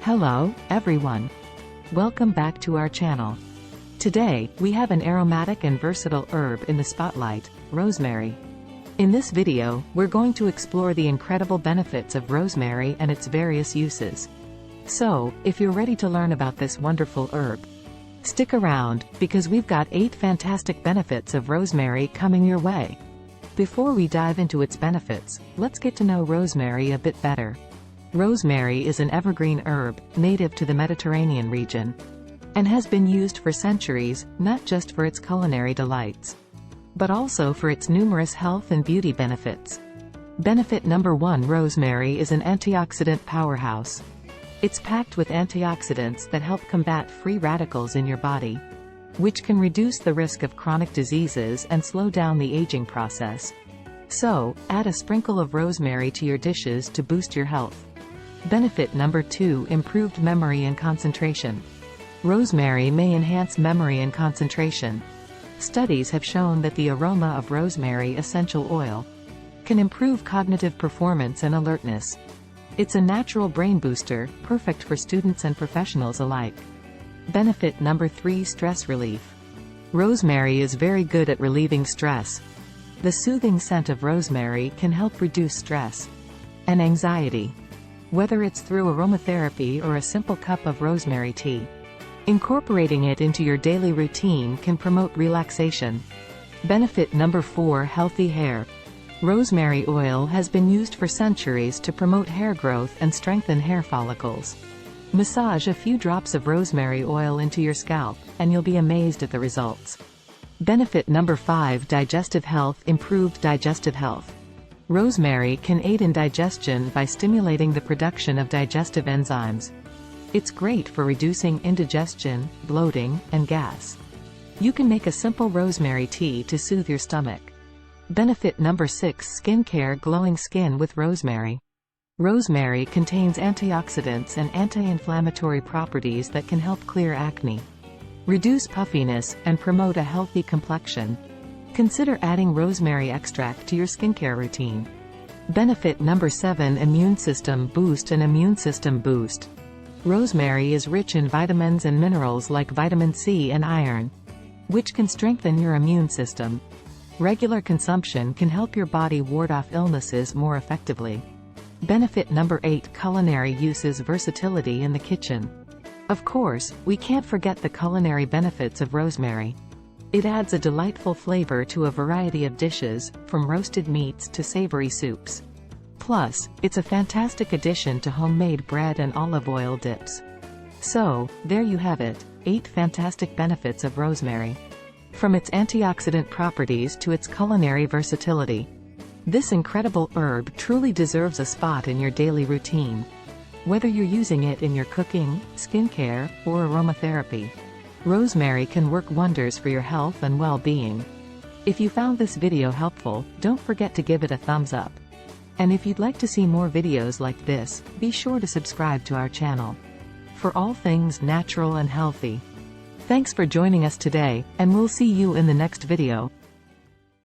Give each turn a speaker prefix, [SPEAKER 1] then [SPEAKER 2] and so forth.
[SPEAKER 1] Hello, everyone. Welcome back to our channel. Today, we have an aromatic and versatile herb in the spotlight, rosemary. In this video, we're going to explore the incredible benefits of rosemary and its various uses. So, if you're ready to learn about this wonderful herb, stick around, because we've got 8 fantastic benefits of rosemary coming your way. Before we dive into its benefits, let's get to know rosemary a bit better. Rosemary is an evergreen herb, native to the Mediterranean region, and has been used for centuries, not just for its culinary delights, but also for its numerous health and beauty benefits. Benefit number 1: rosemary is an antioxidant powerhouse. It's packed with antioxidants that help combat free radicals in your body, which can reduce the risk of chronic diseases and slow down the aging process. So, add a sprinkle of rosemary to your dishes to boost your health. Benefit number 2: improved memory and concentration. Rosemary may enhance memory and concentration. Studies have shown that the aroma of rosemary essential oil can improve cognitive performance and alertness. It's a natural brain booster, perfect for students and professionals alike. Benefit number 3: stress relief. Rosemary is very good at relieving stress. The soothing scent of rosemary can help reduce stress and anxiety, whether it's through aromatherapy or a simple cup of rosemary tea. Incorporating it into your daily routine can promote relaxation. Benefit number 4: healthy hair. Rosemary oil has been used for centuries to promote hair growth and strengthen hair follicles. Massage a few drops of rosemary oil into your scalp, and you'll be amazed at the results. Benefit number 5: digestive health. Improved digestive health. Rosemary can aid in digestion by stimulating the production of digestive enzymes. It's great for reducing indigestion, bloating, and gas. You can make a simple rosemary tea to soothe your stomach. Benefit number 6: skincare. Glowing skin with rosemary. Rosemary contains antioxidants and anti-inflammatory properties that can help clear acne, reduce puffiness, and promote a healthy complexion. Consider adding rosemary extract to your skincare routine. Benefit number 7: immune system boost. An immune system boost. Rosemary is rich in vitamins and minerals like vitamin C and iron, which can strengthen your immune system. Regular consumption can help your body ward off illnesses more effectively. Benefit number 8: culinary uses. Versatility in the kitchen. Of course, we can't forget the culinary benefits of rosemary. It adds a delightful flavor to a variety of dishes, from roasted meats to savory soups. Plus, it's a fantastic addition to homemade bread and olive oil dips. So, there you have it, 8 fantastic benefits of rosemary. From its antioxidant properties to its culinary versatility, this incredible herb truly deserves a spot in your daily routine. Whether you're using it in your cooking, skincare, or aromatherapy, rosemary can work wonders for your health and well-being. If you found this video helpful, don't forget to give it a thumbs up. And if you'd like to see more videos like this, be sure to subscribe to our channel for all things natural and healthy. Thanks for joining us today, and we'll see you in the next video.